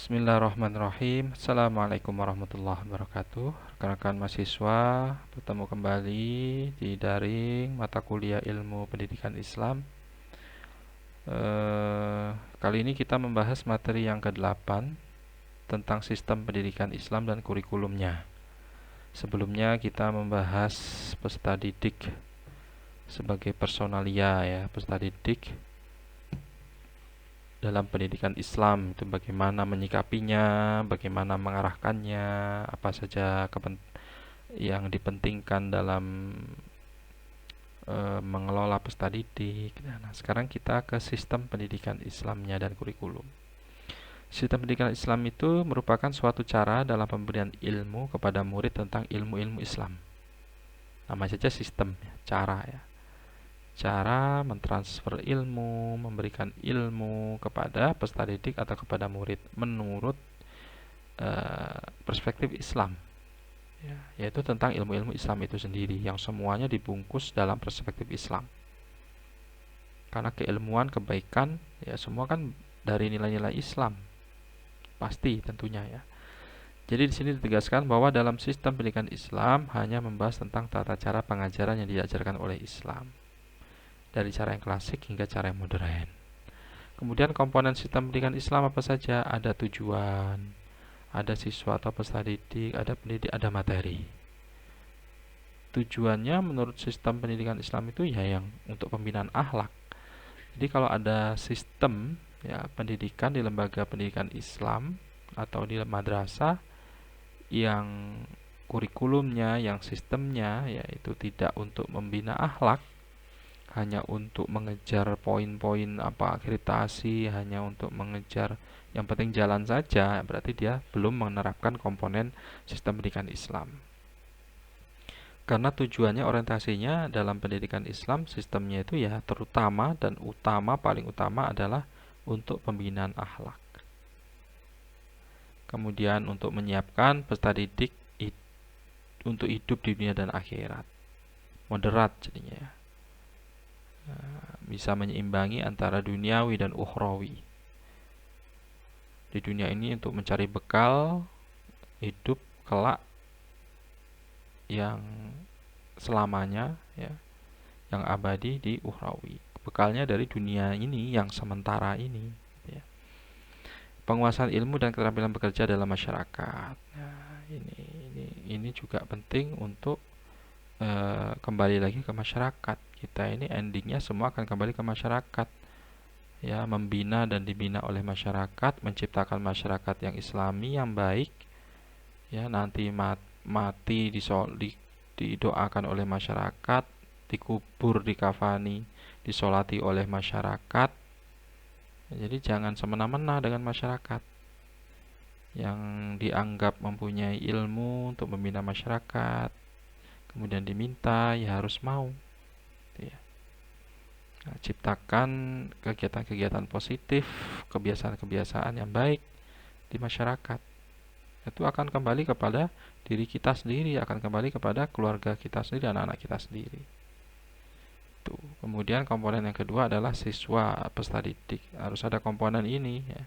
Bismillahirrahmanirrahim. Assalamualaikum warahmatullahi wabarakatuh. Rekan-rekan mahasiswa, bertemu kembali di daring mata kuliah ilmu pendidikan Islam. Kali ini kita membahas materi yang ke-8 tentang sistem pendidikan Islam dan kurikulumnya. Sebelumnya kita membahas peserta didik sebagai personalia ya, peserta didik dalam pendidikan Islam itu bagaimana menyikapinya, bagaimana mengarahkannya, apa saja yang dipentingkan dalam mengelola peserta didik. Nah, sekarang kita ke sistem pendidikan Islamnya dan kurikulum. Sistem pendidikan Islam itu merupakan suatu cara dalam pemberian ilmu kepada murid tentang ilmu-ilmu Islam. Nama saja sistem, cara ya. Cara mentransfer ilmu, memberikan ilmu kepada peserta didik atau kepada murid menurut perspektif Islam ya, yaitu tentang ilmu-ilmu Islam itu sendiri yang semuanya dibungkus dalam perspektif Islam. Karena keilmuan, kebaikan ya semua kan dari nilai-nilai Islam. Pasti tentunya ya. Jadi di sini ditegaskan bahwa dalam sistem pendidikan Islam hanya membahas tentang tata cara pengajaran yang diajarkan oleh Islam. Dari cara yang klasik hingga cara yang modern. Kemudian komponen sistem pendidikan Islam apa saja? Ada tujuan, ada siswa atau peserta didik, ada pendidik, ada materi. Tujuannya menurut sistem pendidikan Islam itu ya yang untuk pembinaan akhlak. Jadi kalau ada sistem ya pendidikan di lembaga pendidikan Islam atau di madrasah yang kurikulumnya, yang sistemnya yaitu tidak untuk membina akhlak, hanya untuk mengejar poin-poin akreditasi, hanya untuk mengejar yang penting jalan saja, berarti dia belum menerapkan komponen sistem pendidikan Islam. Karena tujuannya, orientasinya dalam pendidikan Islam, sistemnya itu ya terutama dan paling utama adalah untuk pembinaan akhlak. Kemudian untuk menyiapkan peserta didik untuk hidup di dunia dan akhirat. Moderat jadinya ya. Bisa menyeimbangi antara duniawi dan ukhrawi. Di dunia ini untuk mencari bekal hidup kelak yang selamanya ya, yang abadi di ukhrawi. Bekalnya dari dunia ini yang sementara ini ya. Penguasaan ilmu dan keterampilan bekerja dalam masyarakat. Nah, ini juga penting untuk kembali lagi ke masyarakat. Kita ini endingnya semua akan kembali ke masyarakat ya, membina dan dibina oleh masyarakat, menciptakan masyarakat yang islami, yang baik ya, nanti mati didoakan oleh masyarakat, dikubur, dikafani, disolati oleh masyarakat. Jadi jangan semena-mena dengan masyarakat yang dianggap mempunyai ilmu untuk membina masyarakat, kemudian diminta ya harus mau ya. Nah, ciptakan kegiatan-kegiatan positif, kebiasaan-kebiasaan yang baik di masyarakat. Itu akan kembali kepada diri kita sendiri, akan kembali kepada keluarga kita sendiri, anak-anak kita sendiri. Tuh. Kemudian komponen yang kedua adalah siswa, peserta didik. Harus ada komponen ini ya.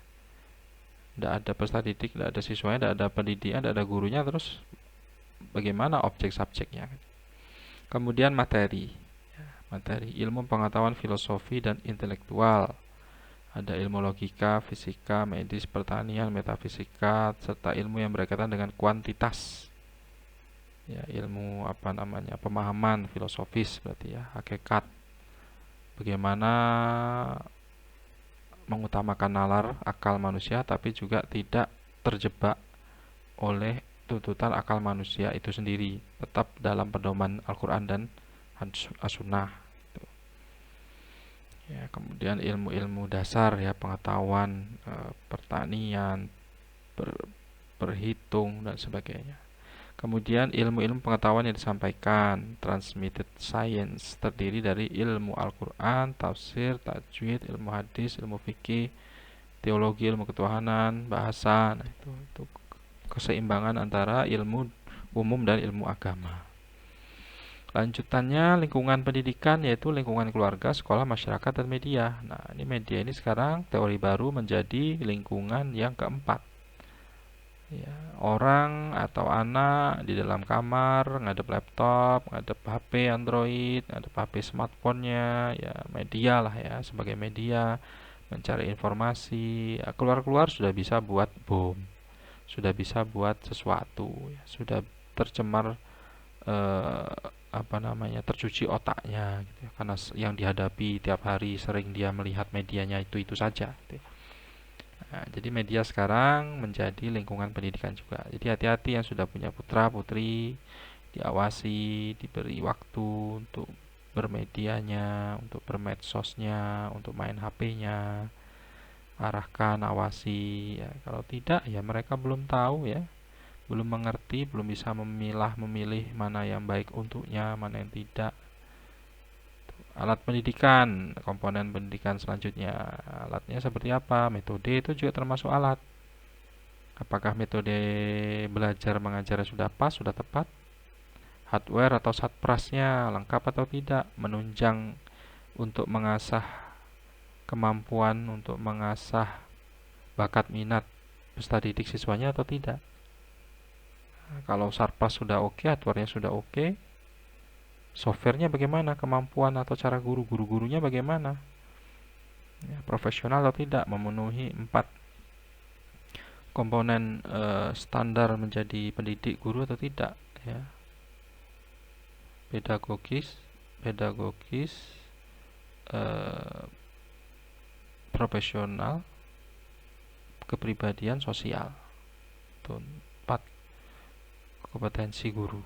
Tidak ada peserta didik, tidak ada siswanya, tidak ada pendidikan, tidak ada gurunya, terus bagaimana objek subjeknya? Kemudian materi ya, materi ilmu pengetahuan filosofi dan intelektual. Ada ilmu logika, fisika, medis, pertanian, metafisika, serta ilmu yang berkaitan dengan kuantitas. Ya, ilmu pemahaman filosofis berarti ya, hakikat. Bagaimana mengutamakan nalar akal manusia tapi juga tidak terjebak oleh tuntutan akal manusia itu sendiri, tetap dalam pedoman Al-Quran dan As-Sunnah. Ya, kemudian ilmu-ilmu dasar ya, pengetahuan pertanian, berhitung dan sebagainya. Kemudian ilmu-ilmu pengetahuan yang disampaikan, transmitted science, terdiri dari ilmu Al-Quran, tafsir, tajwid, ilmu hadis, ilmu fikih, teologi, ilmu ketuhanan, bahasa. Nah, itu keseimbangan antara ilmu umum dan ilmu agama. Lanjutannya lingkungan pendidikan, yaitu lingkungan keluarga, sekolah, masyarakat, dan media. Nah, ini media ini sekarang teori baru menjadi lingkungan yang keempat. Ya, orang atau anak di dalam kamar ngadep laptop, ngadep HP Android, ngadep HP smartphone-nya, ya media lah ya, sebagai media mencari informasi. Ya, keluar-keluar sudah bisa buat bom, sudah bisa buat sesuatu, ya, sudah tercemar, eh, apa namanya, tercuci otaknya gitu ya, karena yang dihadapi tiap hari sering dia melihat medianya itu saja gitu ya. Nah, jadi media sekarang menjadi lingkungan pendidikan juga. Jadi hati-hati yang sudah punya putra putri, diawasi, diberi waktu untuk bermedianya, untuk bermedsosnya, untuk main HP-nya, arahkan, awasi. Ya, kalau tidak, ya mereka belum tahu ya, belum mengerti, belum bisa memilih mana yang baik untuknya, mana yang tidak. Alat pendidikan, komponen pendidikan selanjutnya, alatnya seperti apa, metode itu juga termasuk alat. Apakah metode belajar mengajar sudah pas, sudah tepat? Hardware atau satprasnya lengkap atau tidak? Menunjang untuk mengasah kemampuan, untuk mengasah bakat minat peserta didik siswanya atau tidak? Nah, kalau satpras sudah oke, hardware-nya sudah oke, software-nya bagaimana? Kemampuan atau cara guru-gurunya bagaimana? Ya, profesional atau tidak? Memenuhi 4 komponen standar menjadi pendidik guru atau tidak? Ya, pedagogis, pedagogis, eh, profesional, kepribadian, sosial. Itu 4 kompetensi guru.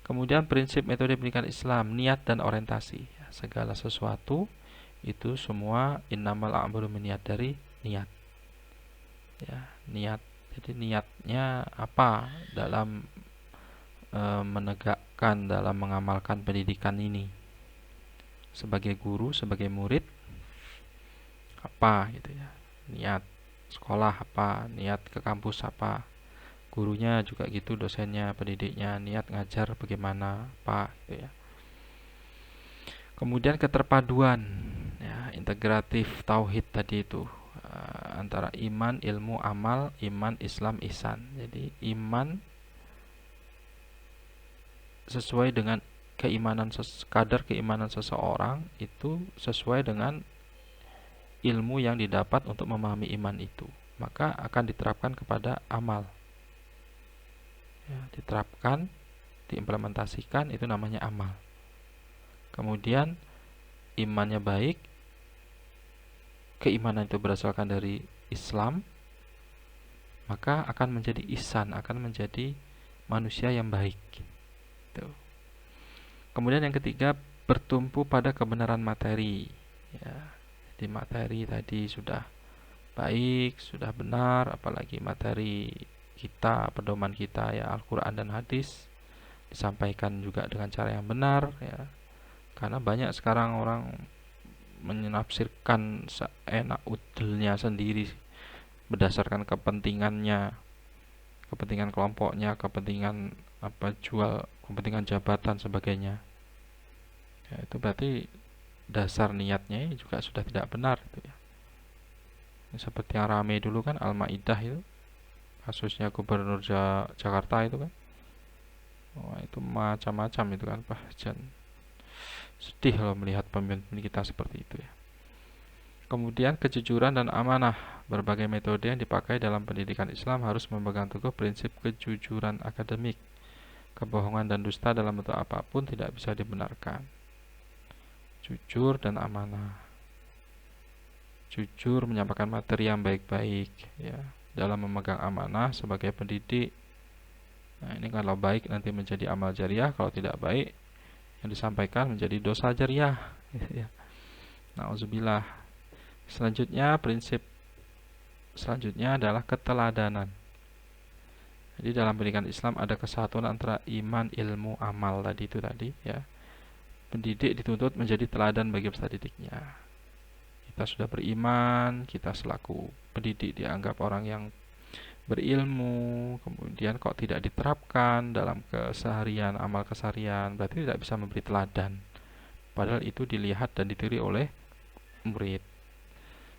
Kemudian prinsip metode pendidikan Islam, niat dan orientasi. Ya, segala sesuatu itu semua innamal a'malu niat, dari niat. Ya, niat. Jadi niatnya apa dalam menegakkan, dalam mengamalkan pendidikan ini. Sebagai guru, sebagai murid, apa gitu ya, niat sekolah apa, niat ke kampus apa, gurunya juga gitu, dosennya, pendidiknya, niat ngajar bagaimana, apa gitu ya. Kemudian keterpaduan, ya, integratif tauhid tadi itu, antara iman, ilmu, amal, iman, Islam, ihsan. Jadi iman sesuai dengan keimanan, kadar keimanan seseorang itu sesuai dengan ilmu yang didapat untuk memahami iman itu, maka akan diterapkan kepada amal. Ya, diterapkan, diimplementasikan, itu namanya amal. Kemudian imannya baik, keimanan itu berasalkan dari Islam, maka akan menjadi ihsan, akan menjadi manusia yang baik. Tuh. Kemudian yang ketiga, bertumpu pada kebenaran materi. Ya, jadi materi tadi sudah baik, sudah benar, apalagi materi kita, pedoman kita ya Al-Quran dan hadis, disampaikan juga dengan cara yang benar ya. Karena banyak sekarang orang menafsirkan seenak udelnya sendiri berdasarkan kepentingannya, kepentingan kelompoknya, kepentingan apa, jual, kepentingan jabatan sebagainya. Ya, itu berarti dasar niatnya juga sudah tidak benar itu ya. Seperti yang rame dulu kan Al-Maidah itu, kasusnya Gubernur Jakarta itu kan. Wah, itu macam-macam itu kan, Pak Jan. Sedih loh melihat pemimpin kita seperti itu ya. Kemudian kejujuran dan amanah. Berbagai metode yang dipakai dalam pendidikan Islam harus memegang teguh prinsip kejujuran akademik. Kebohongan dan dusta dalam bentuk apapun tidak bisa dibenarkan. Jujur dan amanah. Jujur menyampaikan materi yang baik-baik ya, dalam memegang amanah sebagai pendidik. Nah, ini kalau baik nanti menjadi amal jariah, kalau tidak baik yang disampaikan menjadi dosa jariah ya. Nauzubillah. Selanjutnya, prinsip selanjutnya adalah keteladanan. Jadi dalam pendidikan Islam ada kesatuan antara iman, ilmu, amal tadi ya. Pendidik dituntut menjadi teladan bagi peserta didiknya. Kita sudah beriman, kita selaku pendidik dianggap orang yang berilmu, kemudian kok tidak diterapkan dalam keseharian, amal keseharian, berarti tidak bisa memberi teladan. Padahal itu dilihat dan ditiru oleh murid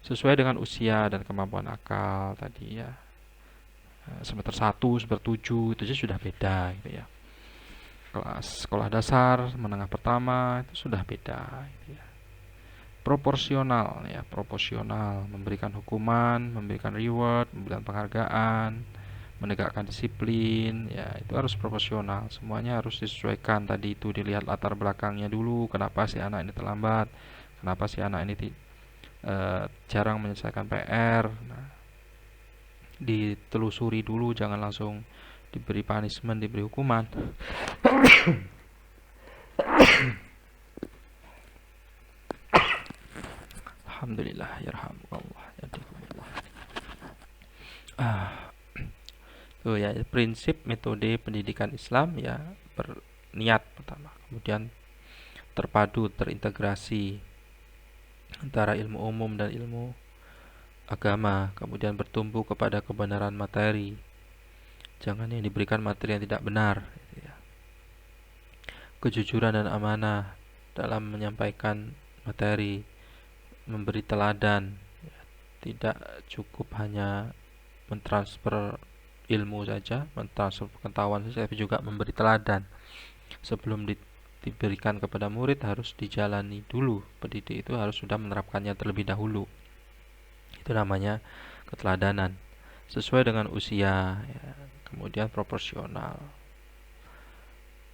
sesuai dengan usia dan kemampuan akal tadi ya. semester 1, semester 7 itu aja sudah beda gitu ya. Kelas sekolah dasar, menengah pertama itu sudah beda gitu ya. Proporsional ya, proporsional, memberikan hukuman, memberikan reward, memberikan penghargaan, menegakkan disiplin, ya itu harus proporsional. Semuanya harus disesuaikan. Tadi itu dilihat latar belakangnya dulu, kenapa si anak ini terlambat, kenapa si anak ini jarang menyelesaikan PR. Nah, ditelusuri dulu, jangan langsung diberi punishment, diberi hukuman. Alhamdulillah, yarhamukallah, yarhamukallah. Tuh ya, prinsip metode pendidikan Islam ya, berniat pertama, kemudian terpadu, terintegrasi antara ilmu umum dan ilmu agama, kemudian bertumbuh kepada kebenaran materi. Jangan yang diberikan materi yang tidak benar gitu ya. Kejujuran dan amanah dalam menyampaikan materi, memberi teladan ya. Tidak cukup hanya mentransfer ilmu saja, mentransfer pengetahuan saja, tapi juga memberi teladan. Sebelum diberikan kepada murid harus dijalani dulu. Pendidik itu harus sudah menerapkannya terlebih dahulu. Itu namanya keteladanan. Sesuai dengan usia ya. Kemudian proporsional.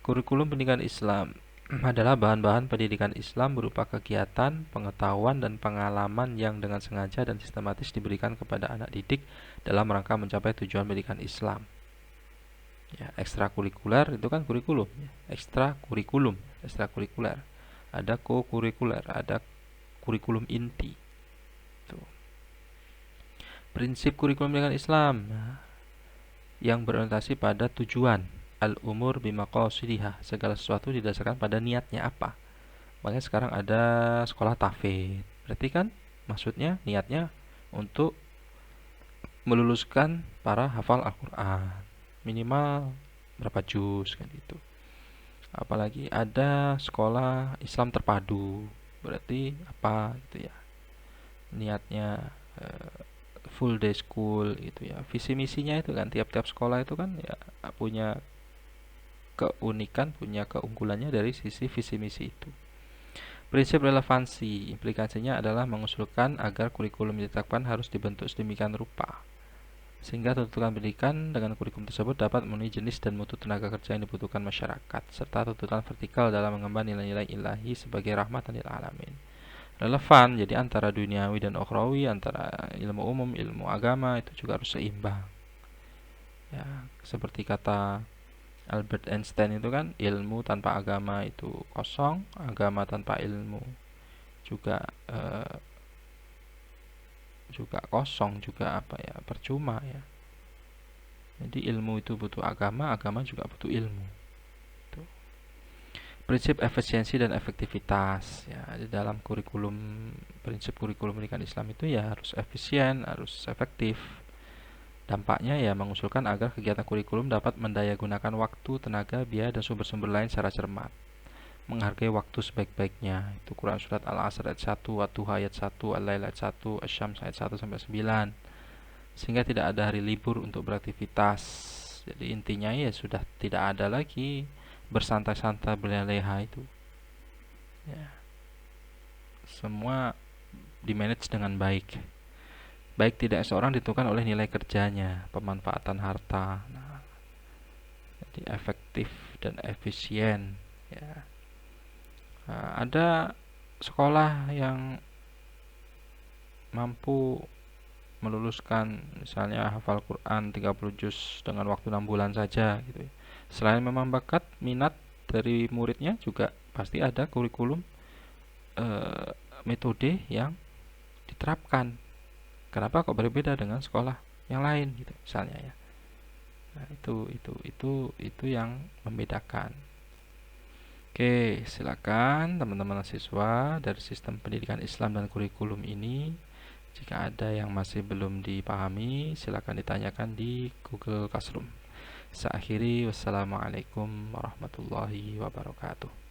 Kurikulum pendidikan Islam adalah bahan-bahan pendidikan Islam berupa kegiatan, pengetahuan, dan pengalaman yang dengan sengaja dan sistematis diberikan kepada anak didik dalam rangka mencapai tujuan pendidikan Islam. Ya, ekstrakurikuler itu kan kurikulum ya. Ekstrakurikuler. Ada co-kurikuler, ada kurikulum inti. Tuh. Prinsip kurikulum pendidikan Islam yang berorientasi pada tujuan. Al-umur bimaqasidiha, segala sesuatu didasarkan pada niatnya apa. Makanya sekarang ada sekolah tahfidz. Berarti kan maksudnya niatnya untuk meluluskan para hafal Al-Quran, minimal berapa juz kan gitu. Apalagi ada sekolah Islam terpadu, berarti apa gitu ya, niatnya full day school gitu ya. Visi misinya itu kan tiap-tiap sekolah itu kan ya punya keunikan, punya keunggulannya dari sisi visi misi itu. Prinsip relevansi, implikasinya adalah mengusulkan agar kurikulum ditetapkan harus dibentuk sedemikian rupa sehingga tuntutan pendidikan dengan kurikulum tersebut dapat memenuhi jenis dan mutu tenaga kerja yang dibutuhkan masyarakat, serta tuntutan vertikal dalam mengemban nilai-nilai ilahi sebagai rahmatan lil alamin. Relevan, jadi antara duniawi dan ukhrawi, antara ilmu umum, ilmu agama itu juga harus seimbang. Ya, seperti kata Albert Einstein itu kan, ilmu tanpa agama itu kosong, agama tanpa ilmu juga kosong, juga apa ya, percuma ya. Jadi ilmu itu butuh agama, agama juga butuh ilmu. Tuh. Prinsip efisiensi dan efektivitas ya, di dalam kurikulum, prinsip kurikulum pendidikan Islam itu ya harus efisien, harus efektif. Dampaknya ya mengusulkan agar kegiatan kurikulum dapat mendayagunakan waktu, tenaga, biaya, dan sumber-sumber lain secara cermat. Menghargai waktu sebaik-baiknya. Itu Quran surat Al-Asr ayat 1, At-Tuha ayat 1, Al-Lail ayat 1, Asy-Syams ayat 1 sampai 9. Sehingga tidak ada hari libur untuk beraktivitas. Jadi intinya ya sudah tidak ada lagi bersantai-santai berleha-leha itu. Ya. Semua dimanage dengan baik. Baik tidak seorang ditentukan oleh nilai kerjanya, pemanfaatan harta. Nah, jadi efektif dan efisien. Ya. Nah, ada sekolah yang mampu meluluskan misalnya hafal Quran 30 juz dengan waktu 6 bulan saja gitu. Selain memang bakat, minat dari muridnya, juga pasti ada kurikulum metode yang diterapkan. Kenapa kok berbeda dengan sekolah yang lain gitu misalnya ya. Nah, itu yang membedakan. Oke, silakan teman-teman siswa dari sistem pendidikan Islam dan kurikulum ini. Jika ada yang masih belum dipahami, silakan ditanyakan di Google Classroom. Saya akhiri, wassalamualaikum warahmatullahi wabarakatuh.